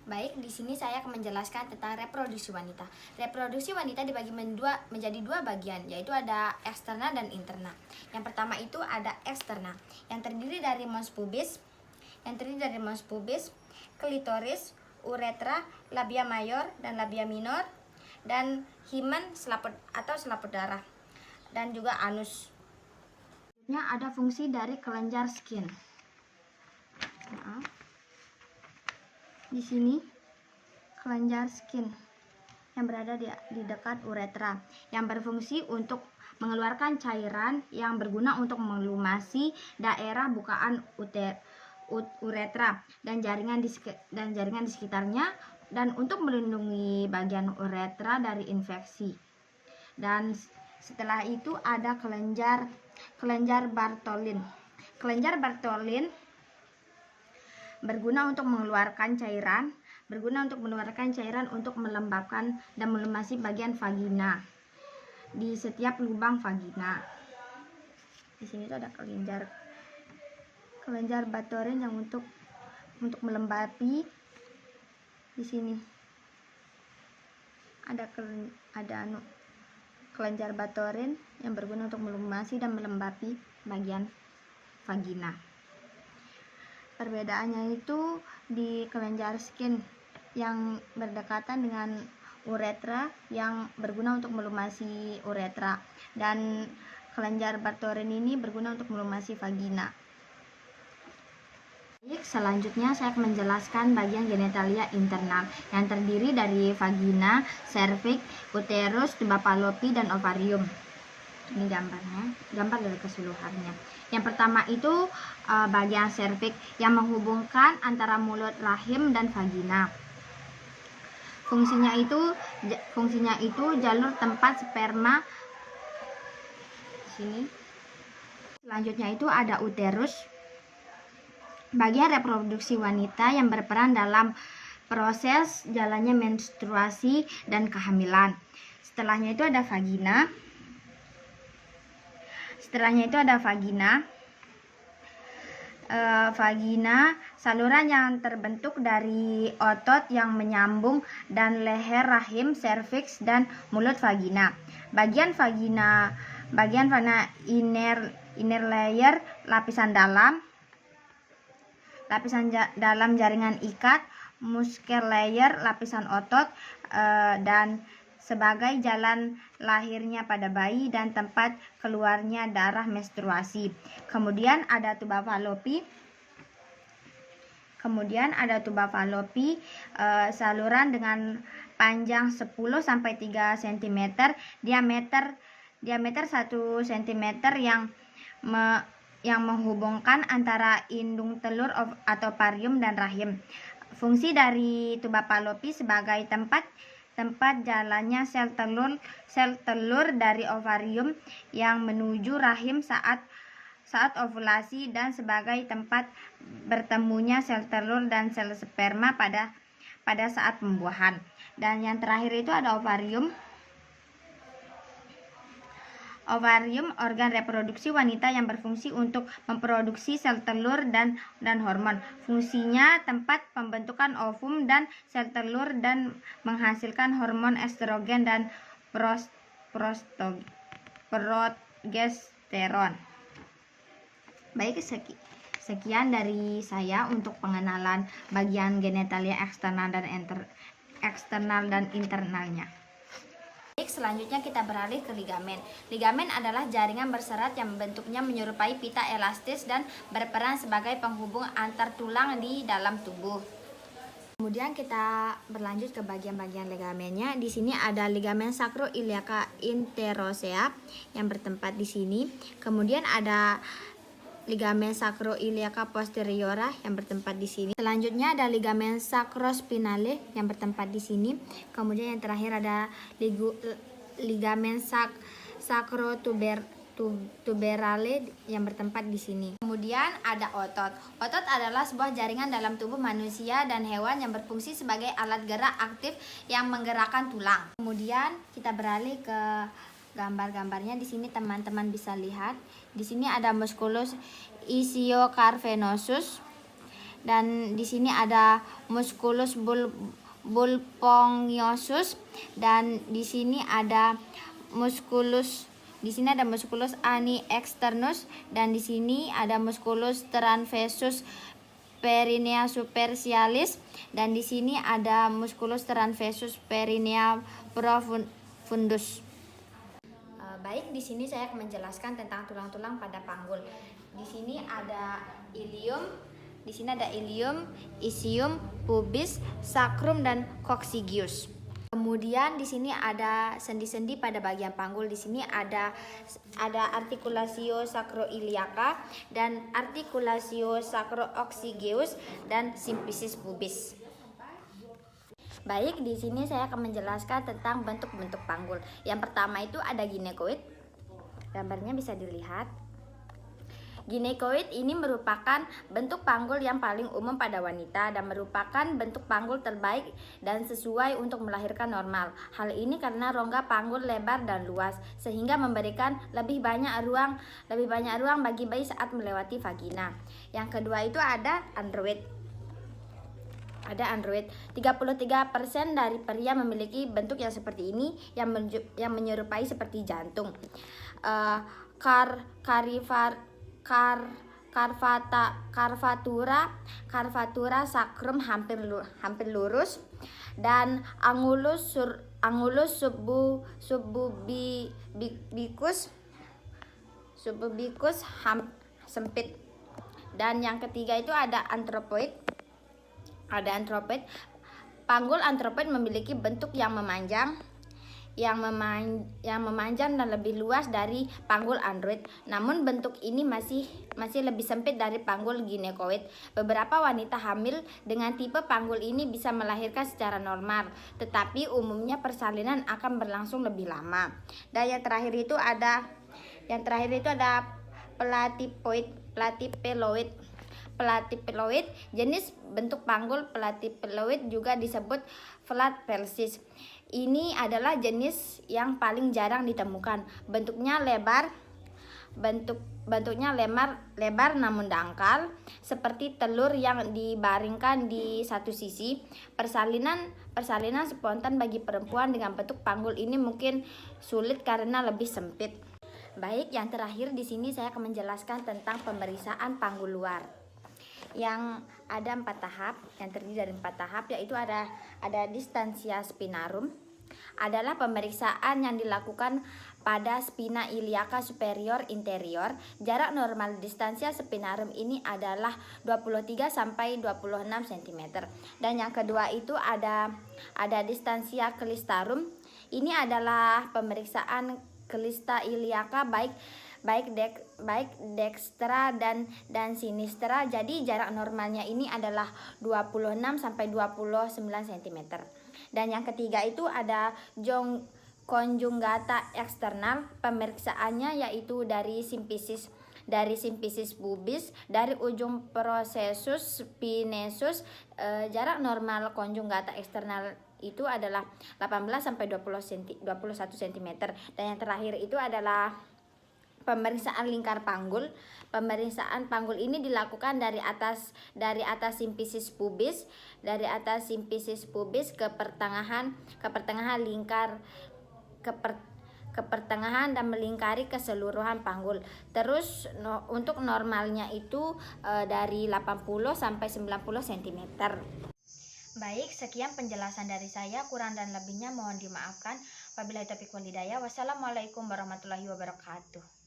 Baik, di sini saya akan menjelaskan tentang reproduksi wanita. Reproduksi wanita dibagi menjadi dua bagian, yaitu ada eksternal dan internal. Yang pertama itu ada eksternal, yang terdiri dari mons pubis, klitoris, uretra, labia mayor dan labia minor, dan himen selaput darah, dan juga anus. Selanjutnya ada fungsi dari kelenjar skin. Di sini kelenjar skin yang berada di dekat uretra yang berfungsi untuk mengeluarkan cairan yang berguna untuk melumasi daerah bukaan uretra dan jaringan di sekitarnya, dan untuk melindungi bagian uretra dari infeksi. Dan setelah itu ada kelenjar Bartholin. Kelenjar Bartholin berguna untuk mengeluarkan cairan untuk melembabkan dan melumasi bagian vagina di setiap lubang vagina. Di sini tuh ada kelenjar Bartholin yang untuk melembapi. Di sini ada kelenjar Bartholin yang berguna untuk melumasi dan melembapi bagian vagina. Perbedaannya itu di kelenjar skin yang berdekatan dengan uretra yang berguna untuk melumasi uretra, dan kelenjar Bartholin ini berguna untuk melumasi vagina. Selanjutnya saya akan menjelaskan bagian genitalia internal yang terdiri dari vagina, serviks, uterus, tuba fallopi, dan ovarium. Ini gambar dari keseluruhannya. Yang pertama itu bagian serviks yang menghubungkan antara mulut rahim dan vagina. Fungsinya itu jalur tempat sperma. Sini. Selanjutnya itu ada uterus, bagian reproduksi wanita yang berperan dalam proses jalannya menstruasi dan kehamilan. Setelahnya itu ada vagina. Vagina, saluran yang terbentuk dari otot yang menyambung dan leher rahim, serviks, dan mulut vagina. Bagian vagina inner layer, lapisan dalam jaringan ikat, muscle layer, lapisan otot, dan sebagai jalan lahirnya pada bayi dan tempat keluarnya darah menstruasi. Kemudian ada tuba fallopi, saluran dengan panjang 10-3 cm, diameter 1 cm yang menghubungkan antara indung telur atau ovarium dan rahim. Fungsi dari tuba fallopi sebagai tempat jalannya sel telur dari ovarium yang menuju rahim saat ovulasi, dan sebagai tempat bertemunya sel telur dan sel sperma pada saat pembuahan. Dan yang terakhir itu ada ovarium, organ reproduksi wanita yang berfungsi untuk memproduksi sel telur dan hormon. Fungsinya tempat pembentukan ovum dan sel telur dan menghasilkan hormon estrogen dan progesteron. Baik, sekian dari saya untuk pengenalan bagian genitalia eksternal dan internalnya. Selanjutnya kita beralih ke ligamen. Ligamen adalah jaringan berserat yang bentuknya menyerupai pita elastis dan berperan sebagai penghubung antar tulang di dalam tubuh. Kemudian kita berlanjut ke bagian-bagian ligamennya. Di sini ada ligamen sacroiliaca interosea yang bertempat di sini. Kemudian ada ligamen sacroiliaca posteriora yang bertempat di sini. Selanjutnya ada ligamen sacrospinale yang bertempat di sini. Kemudian yang terakhir ada ligamen sacrotuberale yang bertempat di sini. Kemudian ada otot. Otot adalah sebuah jaringan dalam tubuh manusia dan hewan yang berfungsi sebagai alat gerak aktif yang menggerakkan tulang. Kemudian kita beralih ke gambar-gambarnya. Di sini teman-teman bisa lihat. Di sini ada musculus ischiocavernosus Dan di sini ada musculus bulbongiosus, dan di sini ada musculus ani externus, dan di sini ada musculus transversus perinea superficialis, dan di sini ada musculus transversus perinea profundus. Baik, di sini saya akan menjelaskan tentang tulang-tulang pada panggul. Di sini ada ilium, isium, pubis, sacrum, dan coccygeus. Kemudian di sini ada sendi-sendi pada bagian panggul. Di sini ada articulatio sacroiliaca dan articulatio sacrococcygeus dan symphysis pubis. Baik, di sini saya akan menjelaskan tentang bentuk-bentuk panggul. Yang pertama itu ada ginekoid. Gambarnya bisa dilihat. Ginekoid ini merupakan bentuk panggul yang paling umum pada wanita dan merupakan bentuk panggul terbaik dan sesuai untuk melahirkan normal. Hal ini karena rongga panggul lebar dan luas sehingga memberikan lebih banyak ruang bagi bayi saat melewati vagina. Yang kedua itu ada android. 33% dari pria memiliki bentuk yang seperti ini yang menyerupai seperti jantung. Karvatura sacrum hampir lurus, dan angulus subbubicus sempit. Dan yang ketiga itu ada anthropoid. Panggul anthropoid memiliki bentuk yang memanjang dan lebih luas dari panggul android. Namun bentuk ini masih lebih sempit dari panggul ginekoid. Beberapa wanita hamil dengan tipe panggul ini bisa melahirkan secara normal, tetapi umumnya persalinan akan berlangsung lebih lama. Dan yang terakhir itu ada platypeloid. Jenis bentuk panggul platypeloid juga disebut flat pelvis. Ini adalah jenis yang paling jarang ditemukan. Bentuknya lebar namun dangkal, seperti telur yang dibaringkan di satu sisi. Persalinan spontan bagi perempuan dengan bentuk panggul ini mungkin sulit karena lebih sempit. Baik, yang terakhir di sini saya akan menjelaskan tentang pemeriksaan panggul luar. Yang ada 4 tahap, yang terdiri dari 4 tahap, yaitu ada distansia spinarum. Adalah pemeriksaan yang dilakukan pada spina iliaca superior interior. Jarak normal distansia spinarum ini adalah 23 sampai 26 cm. Dan yang kedua itu ada distansia clistarum. Ini adalah pemeriksaan klista iliaca baik dextra dan sinistra. Jadi jarak normalnya ini adalah 26 sampai 29 cm. Dan yang ketiga itu ada conjugata eksternal. Pemeriksaannya yaitu dari symphysis pubis, dari ujung processus spinesus. Jarak normal conjugata eksternal itu adalah 18 sampai 21 cm. Dan yang terakhir itu adalah pemeriksaan lingkar panggul. Pemeriksaan panggul ini dilakukan dari atas symphysis pubis, ke pertengahan lingkar ke pertengahan dan melingkari keseluruhan panggul. Terus untuk normalnya itu dari 80 sampai 90 cm. Baik, sekian penjelasan dari saya. Kurang dan lebihnya mohon dimaafkan. Wabillahi taufiq wal hidayah. Wassalamualaikum warahmatullahi wabarakatuh.